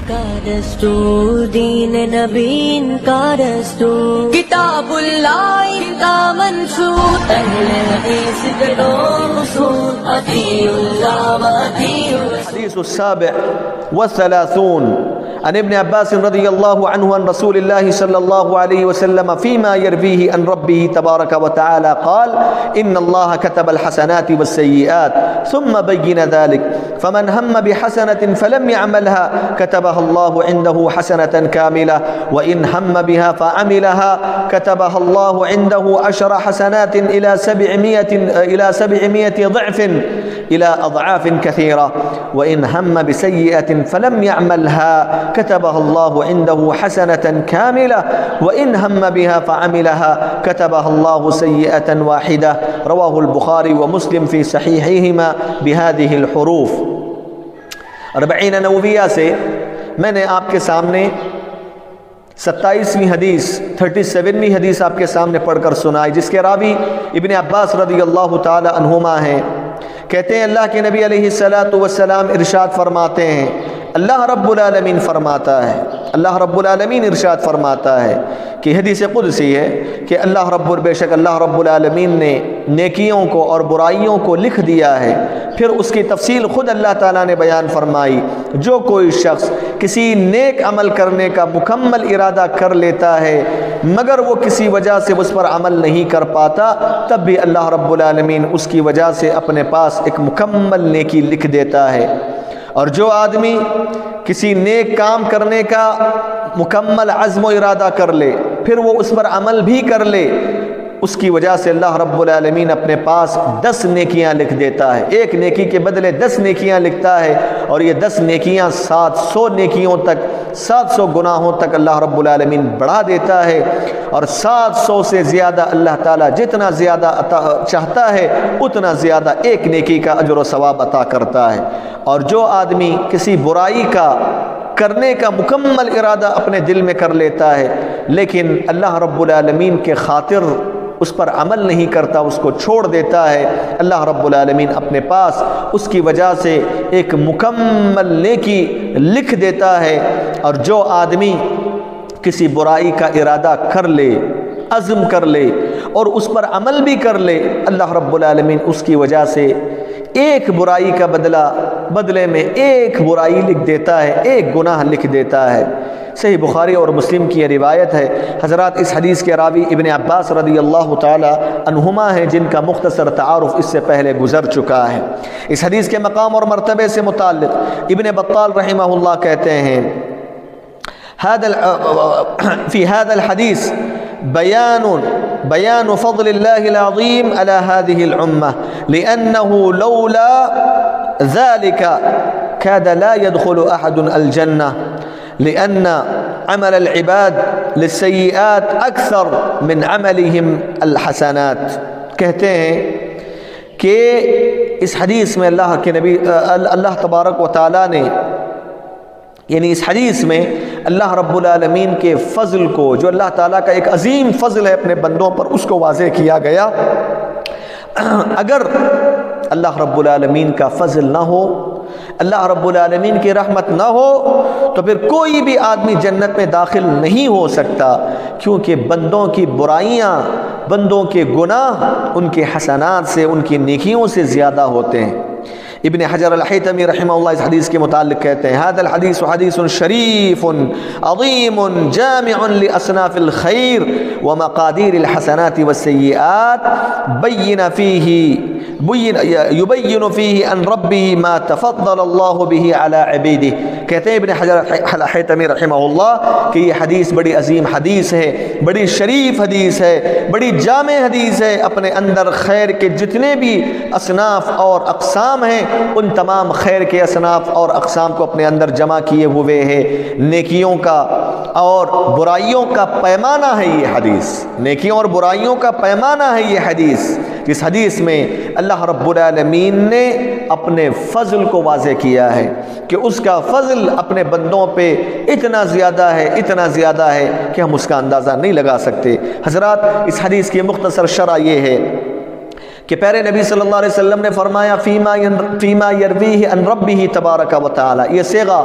کا دستور دین نبی کا دستور کتاب اللہ کا منشور اہل حدیث کے دو اصول اطیعوا اللہ و اطیعوا الحدیث السابع والثلاثون عن ابن عباس رضی اللہ عنہ عن رسول اللہ صلی اللہ علیہ وسلم فيما يرويه عن ربه تبارك وتعالى قال إن الله كتب الحسنات والسيئات ثم بين ذلك فمن هم بحسنة فلم يعملها كتبها الله عنده حسنة كاملة وإن هم بها فعملها كتبها الله عنده 10 حسنات إلى 700 ضعف إلى أضعاف كثيرة وإن هم بسيئة فلم يعملها كتبها الله عنده حسنة كاملة وإن هم بها فعملها كتبها الله سيئة واحدة رواه البخاري ومسلم في صحيحهما بهذه الحروف 40 نوویہ سے میں نے آپ کے سامنے 27ویں حدیث 37ویں حدیث آپ کے سامنے پڑھ کر سنائی، جس کے راوی ابن عباس رضی اللہ تعالی عنہما ہیں۔ کہتے ہیں اللہ کے نبی علیہ السلام ارشاد فرماتے ہیں، اللہ رب العالمین فرماتا ہے، اللہ رب العالمین ارشاد فرماتا ہے کہ حدیث قدسی ہے کہ بے شک اللہ رب العالمین نے نیکیوں کو اور برائیوں کو لکھ دیا ہے۔ پھر اس کی تفصیل خود اللہ تعالیٰ نے بیان فرمائی، جو کوئی شخص کسی نیک عمل کرنے کا مکمل ارادہ کر لیتا ہے مگر وہ کسی وجہ سے اس پر عمل نہیں کر پاتا، تب بھی اللہ رب العالمین اس کی وجہ سے اپنے پاس ایک مکمل نیکی لکھ دیتا ہے۔ اور جو آدمی کسی نیک کام کرنے کا مکمل عزم و ارادہ کر لے پھر وہ اس پر عمل بھی کر لے، اس کی وجہ سے اللہ رب العالمین اپنے پاس 10 نیکیاں لکھ دیتا ہے، ایک نیکی کے بدلے 10 نیکیاں لکھتا ہے، اور یہ 10 نیکیاں 700 نیکیوں تک 700 گناہوں تک اللہ رب العالمین بڑھا دیتا ہے، اور 700 سے زیادہ اللہ تعالیٰ جتنا زیادہ چاہتا ہے اتنا زیادہ ایک نیکی کا اجر و ثواب عطا کرتا ہے۔ اور جو آدمی کسی برائی کا کرنے کا مکمل ارادہ اپنے دل میں کر لیتا ہے لیکن اللہ رب العالمین کے خاطر اس پر عمل نہیں کرتا، اس کو چھوڑ دیتا ہے، اللہ رب العالمین اپنے پاس اس کی وجہ سے ایک مکمل نیکی لکھ دیتا ہے۔ اور جو آدمی کسی برائی کا ارادہ کر لے، عزم کر لے اور اس پر عمل بھی کر لے، اللہ رب العالمین اس کی وجہ سے ایک برائی کا بدلے میں ایک برائی لکھ دیتا ہے، ایک گناہ لکھ دیتا ہے۔ صحیح بخاری اور مسلم کی یہ روایت ہے۔ حضرات اس حدیث کے راوی ابن عباس رضی اللہ تعالی عنہما ہیں، جن کا مختصر تعارف اس سے پہلے گزر چکا ہے۔ اس حدیث کے مقام اور مرتبے سے متعلق ابن بطال رحمہ اللہ کہتے ہیں، فی هذا الحدیث بیان فضل اللہ العظیم علی هذه الامة لأنه لولا ذلك كاد لا يدخل احد الجنة لأن عمل العباد للسيئات اکثر من عملهم الحسنات۔ کہتے ہیں کہ اس حدیث میں اللہ تبارک و تعالیٰ نے، یعنی اس حدیث میں اللہ رب العالمین کے فضل کو، جو اللہ تعالیٰ کا ایک عظیم فضل ہے اپنے بندوں پر، اس کو واضح کیا گیا۔ اگر اللہ رب العالمین کا فضل نہ ہو، اللہ رب العالمین کی رحمت نہ ہو، تو پھر کوئی بھی آدمی جنت میں داخل نہیں ہو سکتا، کیونکہ بندوں کی برائیاں، بندوں کے گناہ ان کے حسنات سے، ان کی نیکیوں سے زیادہ ہوتے ہیں۔ ابن حجر الحیتمی رحمہ اللہ اس حدیث کے متعلق کہتے ہیں، هذا الحدیث حدیث شریف عظیم جامع لأصناف الخیر ومقادیر الحسنات والسیئات یبین فیہ ان ربه ما تفضل اللہ به على عبیدہ۔ کہتے ہیں ابن حجر الحیتمی رحمہ اللہ کہ یہ حدیث بڑی عظیم حدیث ہے، بڑی شریف حدیث ہے، بڑی جامع حدیث ہے، اپنے اندر خیر کے جتنے بھی اصناف اور اقسام ہیں ان تمام خیر کے اصناف اور اقسام کو اپنے اندر جمع کیے ہوئے ہے۔ نیکیوں کا اور برائیوں کا پیمانہ ہے یہ حدیث، نیکیوں اور برائیوں کا پیمانہ ہے یہ حدیث، جس حدیث میں اللہ رب العالمین نے اپنے فضل کو واضح کیا ہے کہ اس کا فضل اپنے بندوں پہ اتنا زیادہ ہے، اتنا زیادہ ہے کہ ہم اس کا اندازہ نہیں لگا سکتے۔ حضرات اس حدیث کی مختصر شرح یہ ہے کہ پیارے نبی صلی اللہ علیہ وسلم نے فرمایا فیما یرویہ عن ربہ تبارک و تعالی، یہ صیغہ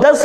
10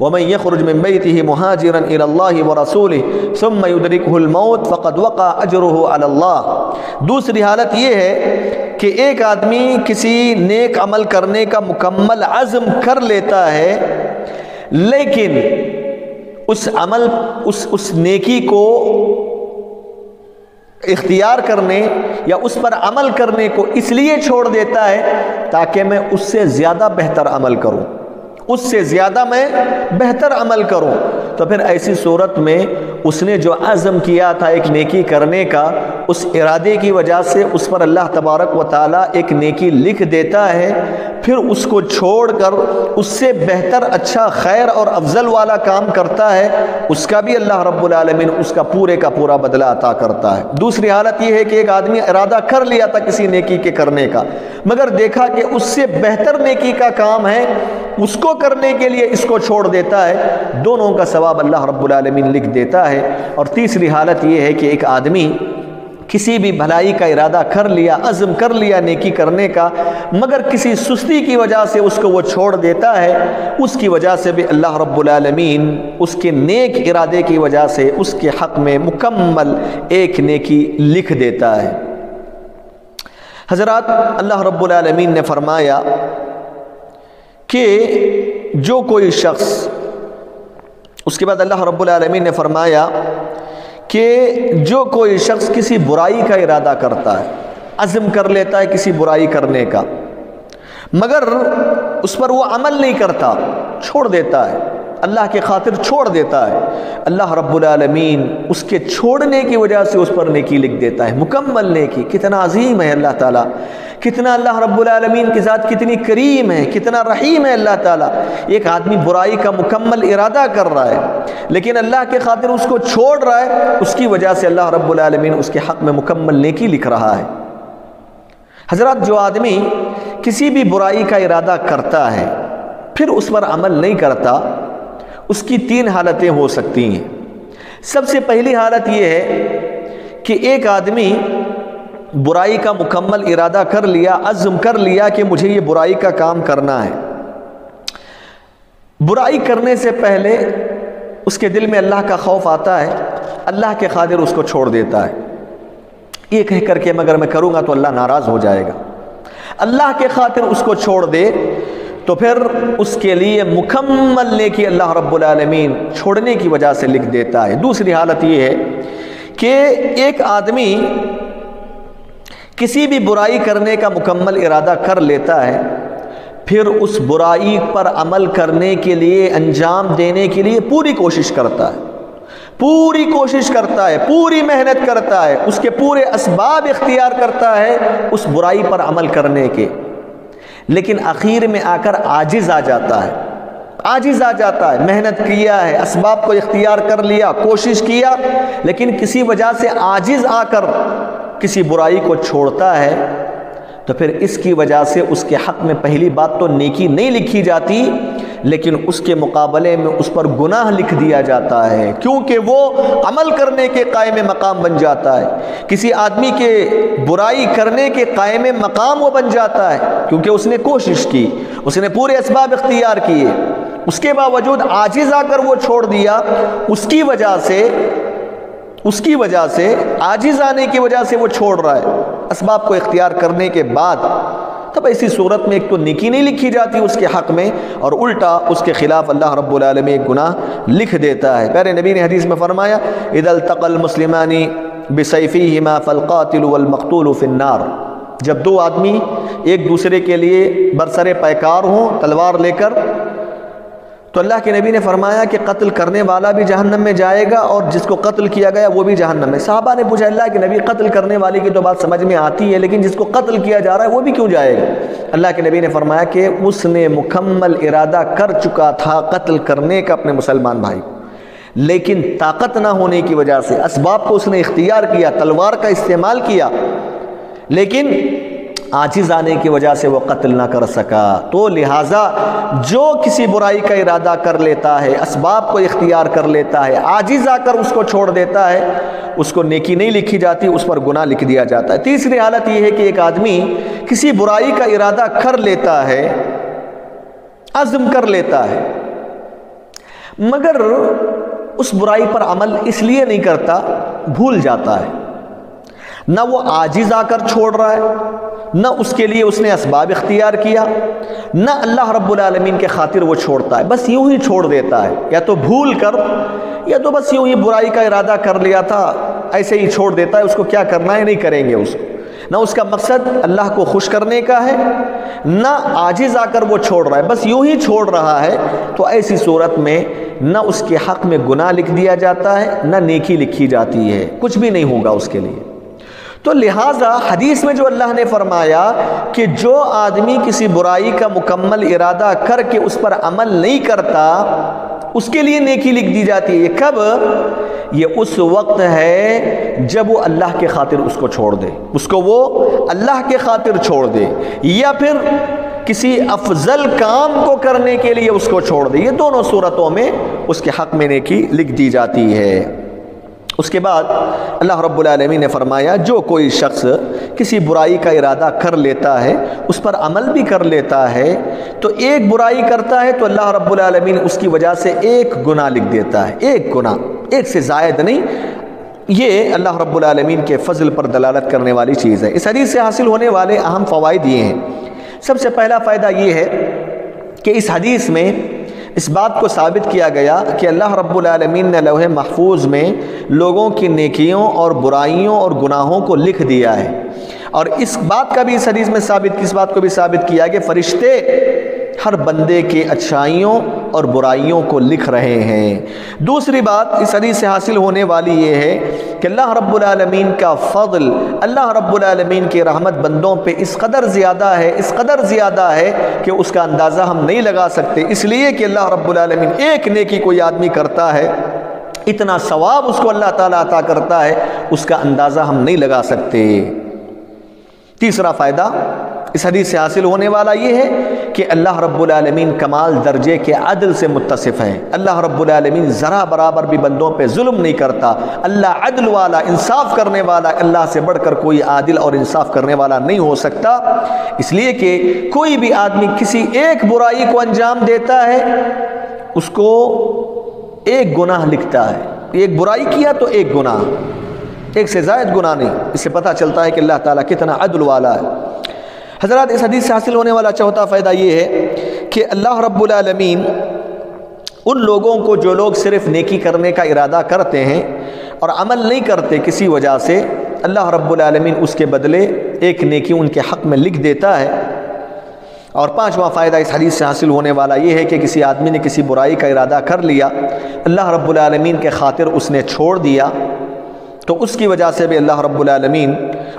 وَمَن يَخْرُجْ مِن بَيْتِهِ مُهَاجِرًا إِلَى اللَّهِ وَرَسُولِهِ ثُمَّ يُدْرِكْهُ الْمَوْتُ فَقَدْ وَقَعَ أَجْرُهُ عَلَى اللَّهِ۔ دوسری حالت یہ ہے کہ ایک آدمی کسی نیک عمل کرنے کا مکمل عزم کر لیتا ہے، لیکن اس نیکی کو اختیار کرنے یا اس پر عمل کرنے کو اس لیے چھوڑ دیتا ہے تاکہ میں اس سے زیادہ بہتر عمل کروں، اس سے زیادہ میں بہتر عمل کروں، تو پھر ایسی صورت میں اس نے جو عزم کیا تھا ایک نیکی کرنے کا، اس ارادے کی وجہ سے اس پر اللہ تبارک و تعالیٰ ایک نیکی لکھ دیتا ہے، پھر اس کو چھوڑ کر اس سے بہتر اچھا خیر اور افضل والا کام کرتا ہے، اس کا بھی اللہ رب العالمین اس کا پورے کا پورا بدلہ عطا کرتا ہے۔ دوسری حالت یہ ہے کہ ایک آدمی ارادہ کر لیا تھا کسی نیکی کے کرنے کا، مگر دیکھا کہ اس سے بہتر نیکی کا کام ہے، اس کو کرنے کے لیے اس کو چھوڑ دیتا ہے، دونوں کا ثواب اللہ رب العالمین لکھ دیتا ہے۔ اور تیسری حالت یہ ہے کہ ایک آدمی کسی بھی بھلائی کا ارادہ کر لیا، عزم کر لیا نیکی کرنے کا، مگر کسی سستی کی وجہ سے اس کو وہ چھوڑ دیتا ہے، اس کی وجہ سے بھی اللہ رب العالمین اس کے نیک ارادے کی وجہ سے اس کے حق میں مکمل ایک نیکی لکھ دیتا ہے۔ حضرات، اللہ رب العالمین نے فرمایا کہ جو کوئی شخص، اس کے بعد اللہ رب العالمین نے فرمایا کہ جو کوئی شخص کسی برائی کا ارادہ کرتا ہے، عزم کر لیتا ہے کسی برائی کرنے کا، مگر اس پر وہ عمل نہیں کرتا، چھوڑ دیتا ہے، اللہ کے خاطر چھوڑ دیتا ہے، اللہ رب العالمین اس کے چھوڑنے کی وجہ سے اس پر نیکی لکھ دیتا ہے، مکمل نیکی۔ کتنا عظیم ہے اللہ تعالیٰ، کتنا اللہ رب العالمین کی ذات کتنی کریم ہے، کتنا رحیم ہے اللہ تعالیٰ۔ ایک آدمی برائی کا مکمل ارادہ کر رہا ہے لیکن اللہ کے خاطر اس کو چھوڑ رہا ہے، اس کی وجہ سے اللہ رب العالمین اس کے حق میں مکمل نیکی لکھ رہا ہے۔ حضرات، جو آدمی کسی بھی برائی کا ارادہ کرتا ہے پھر اس پر عمل نہیں کرتا، اس کی تین حالتیں ہو سکتی ہیں۔ سب سے پہلی حالت یہ ہے کہ ایک آدمی برائی کا مکمل ارادہ کر لیا، عزم کر لیا کہ مجھے یہ برائی کا کام کرنا ہے، برائی کرنے سے پہلے اس کے دل میں اللہ کا خوف آتا ہے، اللہ کے خاطر اس کو چھوڑ دیتا ہے، یہ کہہ کر کے مگر میں کروں گا تو اللہ ناراض ہو جائے گا، اللہ کے خاطر اس کو چھوڑ دے تو پھر اس کے لیے مکمل نیکی اللہ رب العالمین چھوڑنے کی وجہ سے لکھ دیتا ہے۔ دوسری حالت یہ ہے کہ ایک آدمی کسی بھی برائی کرنے کا مکمل ارادہ کر لیتا ہے، پھر اس برائی پر عمل کرنے کے لیے، انجام دینے کے لیے پوری کوشش کرتا ہے، پوری کوشش کرتا ہے، پوری محنت کرتا ہے، اس کے پورے اسباب اختیار کرتا ہے اس برائی پر عمل کرنے کے، لیکن آخر میں آ کر عاجز آ جاتا ہے، عاجز آ جاتا ہے، محنت کیا ہے، اسباب کو اختیار کر لیا، کوشش کیا، لیکن کسی وجہ سے عاجز آ کر کسی برائی کو چھوڑتا ہے، تو پھر اس کی وجہ سے اس کے حق میں پہلی بات تو نیکی نہیں لکھی جاتی، لیکن اس کے مقابلے میں اس پر گناہ لکھ دیا جاتا ہے، کیونکہ وہ عمل کرنے کے قائم مقام بن جاتا ہے، کسی آدمی کے برائی کرنے کے قائم مقام وہ بن جاتا ہے، کیونکہ اس نے کوشش کی، اس نے پورے اسباب اختیار کیے، اس کے باوجود عاجز آ کر وہ چھوڑ دیا، اس کی وجہ سے عاجز آنے کی وجہ سے وہ چھوڑ رہا ہے اسباب کو اختیار کرنے کے بعد، تب ایسی صورت میں ایک تو نیکی نہیں لکھی جاتی اس کے حق میں، اور الٹا اس کے خلاف اللہ رب العالمین ایک گناہ لکھ دیتا ہے۔ پیارے نبی نے حدیث میں فرمایا اذا التقى المسلمان بسيفيهما فالقاتل والمقتول في النار، جب دو آدمی ایک دوسرے کے لیے برسر پیکار ہوں تلوار لے کر، تو اللہ کے نبی نے فرمایا کہ قتل کرنے والا بھی جہنم میں جائے گا اور جس کو قتل کیا گیا وہ بھی جہنم میں۔ صحابہ نے پوچھا اللہ کے نبی قتل کرنے والے کی تو بات سمجھ میں آتی ہے، لیکن جس کو قتل کیا جا رہا ہے وہ بھی کیوں جائے گا؟ اللہ کے نبی نے فرمایا کہ اس نے مکمل ارادہ کر چکا تھا قتل کرنے کا اپنے مسلمان بھائی، لیکن طاقت نہ ہونے کی وجہ سے اسباب کو اس نے اختیار کیا، تلوار کا استعمال کیا، لیکن عاجز آنے کی وجہ سے وہ قتل نہ کر سکا۔ تو لہٰذا جو کسی برائی کا ارادہ کر لیتا ہے، اسباب کو اختیار کر لیتا ہے، عاجز آ کر اس کو چھوڑ دیتا ہے، اس کو نیکی نہیں لکھی جاتی، اس پر گناہ لکھ دیا جاتا ہے۔ تیسری حالت یہ ہے کہ ایک آدمی کسی برائی کا ارادہ کر لیتا ہے، عزم کر لیتا ہے، مگر اس برائی پر عمل اس لیے نہیں کرتا، بھول جاتا ہے، نہ وہ عاجز آ کر چھوڑ رہا ہے، نہ اس کے لیے اس نے اسباب اختیار کیا، نہ اللہ رب العالمین کے خاطر وہ چھوڑتا ہے، بس یوں ہی چھوڑ دیتا ہے، یا تو بھول کر یا تو بس یوں ہی برائی کا ارادہ کر لیا تھا، ایسے ہی چھوڑ دیتا ہے، اس کو کیا کرنا ہے نہیں کریں گے، اس کو نہ اس کا مقصد اللہ کو خوش کرنے کا ہے، نہ عاجز آ کر وہ چھوڑ رہا ہے، بس یوں ہی چھوڑ رہا ہے، تو ایسی صورت میں نہ اس کے حق میں گناہ لکھ دیا جاتا ہے، نہ نیکی لکھی جاتی ہے، کچھ بھی نہیں ہوگا اس کے لیے۔ تو لہٰذا حدیث میں جو اللہ نے فرمایا کہ جو آدمی کسی برائی کا مکمل ارادہ کر کے اس پر عمل نہیں کرتا، اس کے لیے نیکی لکھ دی جاتی ہے، یہ کب؟ یہ اس وقت ہے جب وہ اللہ کے خاطر اس کو چھوڑ دے، اس کو وہ اللہ کے خاطر چھوڑ دے، یا پھر کسی افضل کام کو کرنے کے لیے اس کو چھوڑ دے، یہ دونوں صورتوں میں اس کے حق میں نیکی لکھ دی جاتی ہے۔ اس کے بعد اللہ رب العالمین نے فرمایا جو کوئی شخص کسی برائی کا ارادہ کر لیتا ہے، اس پر عمل بھی کر لیتا ہے، تو ایک برائی کرتا ہے تو اللہ رب العالمین اس کی وجہ سے ایک گناہ لکھ دیتا ہے، ایک گناہ، ایک سے زائد نہیں۔ یہ اللہ رب العالمین کے فضل پر دلالت کرنے والی چیز ہے۔ اس حدیث سے حاصل ہونے والے اہم فوائد یہ ہیں۔ سب سے پہلا فائدہ یہ ہے کہ اس حدیث میں اس بات کو ثابت کیا گیا کہ اللہ رب العالمین نے لوح محفوظ میں لوگوں کی نیکیوں اور برائیوں اور گناہوں کو لکھ دیا ہے، اور اس بات کا بھی اس حدیث میں کس بات کو بھی ثابت کیا کہ فرشتے ہر بندے کے اچھائیوں اور برائیوں کو لکھ رہے ہیں۔ دوسری بات اس حدیث سے حاصل ہونے والی یہ ہے کہ اللہ رب العالمین کا فضل، اللہ رب العالمین کی رحمت بندوں پہ اس قدر زیادہ ہے کہ اس کا اندازہ ہم نہیں لگا سکتے، اس لیے کہ اللہ رب العالمین ایک نیکی کوئی آدمی کرتا ہے، اتنا ثواب اس کو اللہ تعالیٰ عطا کرتا ہے، اس کا اندازہ ہم نہیں لگا سکتے۔ تیسرا فائدہ اس حدیث سے حاصل ہونے والا یہ ہے کہ اللہ رب العالمین کمال درجے کے عدل سے متصف ہے۔ اللہ رب العالمین ذرا برابر بھی بندوں پہ ظلم نہیں کرتا، اللہ عدل والا، انصاف کرنے والا، اللہ سے بڑھ کر کوئی عادل اور انصاف کرنے والا نہیں ہو سکتا، اس لیے کہ کوئی بھی آدمی کسی ایک برائی کو انجام دیتا ہے، اس کو ایک گناہ لکھتا ہے، ایک برائی کیا تو ایک گناہ، ایک سے زائد گناہ نہیں۔ اس سے پتہ چلتا ہے کہ اللہ تعالیٰ کتنا عدل والا ہے۔ حضرات اس حدیث سے حاصل ہونے والا چوتھا فائدہ یہ ہے کہ اللہ رب العالمین ان لوگوں کو، جو لوگ صرف نیکی کرنے کا ارادہ کرتے ہیں اور عمل نہیں کرتے کسی وجہ سے، اللہ رب العالمین اس کے بدلے ایک نیکی ان کے حق میں لکھ دیتا ہے۔ اور پانچواں فائدہ اس حدیث سے حاصل ہونے والا یہ ہے کہ کسی آدمی نے کسی برائی کا ارادہ کر لیا، اللہ رب العالمین کے خاطر اس نے چھوڑ دیا، تو اس کی وجہ سے بھی اللہ رب العالمین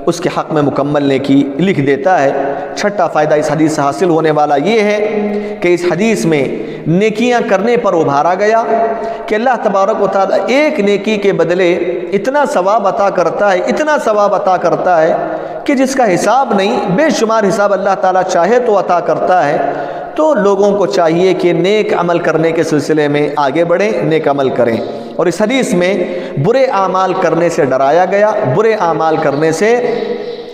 اس کے حق میں مکمل نیکی لکھ دیتا ہے۔ چھٹا فائدہ اس حدیث سے حاصل ہونے والا یہ ہے کہ اس حدیث میں نیکیاں کرنے پر ابھارا گیا کہ اللہ تبارک و تعالیٰ ایک نیکی کے بدلے اتنا ثواب عطا کرتا ہے کہ جس کا حساب نہیں، بے شمار حساب اللہ تعالیٰ چاہے تو عطا کرتا ہے۔ تو لوگوں کو چاہیے کہ نیک عمل کرنے کے سلسلے میں آگے بڑھیں، نیک عمل کریں۔ اور اس حدیث میں برے اعمال کرنے سے ڈرایا گیا، برے اعمال کرنے سے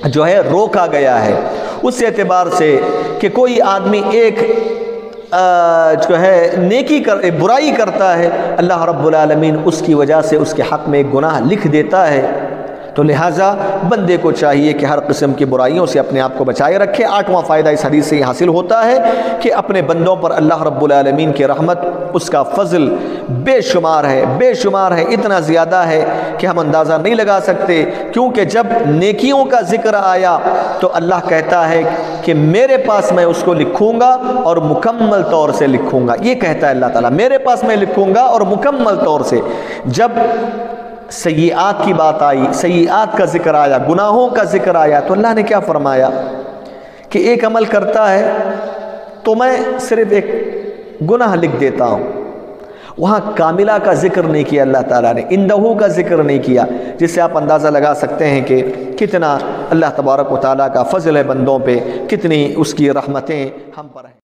جو ہے روکا گیا ہے، اس اعتبار سے کہ کوئی آدمی ایک جو ہے برائی کرتا ہے، اللہ رب العالمین اس کی وجہ سے اس کے حق میں ایک گناہ لکھ دیتا ہے۔ تو لہٰذا بندے کو چاہیے کہ ہر قسم کی برائیوں سے اپنے آپ کو بچائے رکھے۔ آٹھواں فائدہ اس حدیث سے یہ حاصل ہوتا ہے کہ اپنے بندوں پر اللہ رب العالمین کی رحمت، اس کا فضل بے شمار ہے، اتنا زیادہ ہے کہ ہم اندازہ نہیں لگا سکتے، کیونکہ جب نیکیوں کا ذکر آیا تو اللہ کہتا ہے کہ میرے پاس میں اس کو لکھوں گا اور مکمل طور سے لکھوں گا، یہ کہتا ہے اللہ تعالیٰ، میرے پاس میں لکھوں گا اور مکمل طور سے۔ جب سیئات کی بات آئی، سیئات کا ذکر آیا، گناہوں کا ذکر آیا، تو اللہ نے کیا فرمایا کہ ایک عمل کرتا ہے تو میں صرف ایک گناہ لکھ دیتا ہوں۔ وہاں کاملہ کا ذکر نہیں کیا اللہ تعالیٰ نے، اندہو کا ذکر نہیں کیا، جس سے آپ اندازہ لگا سکتے ہیں کہ کتنا اللہ تبارک و تعالیٰ کا فضل ہے بندوں پہ، کتنی اس کی رحمتیں ہم پر ہیں۔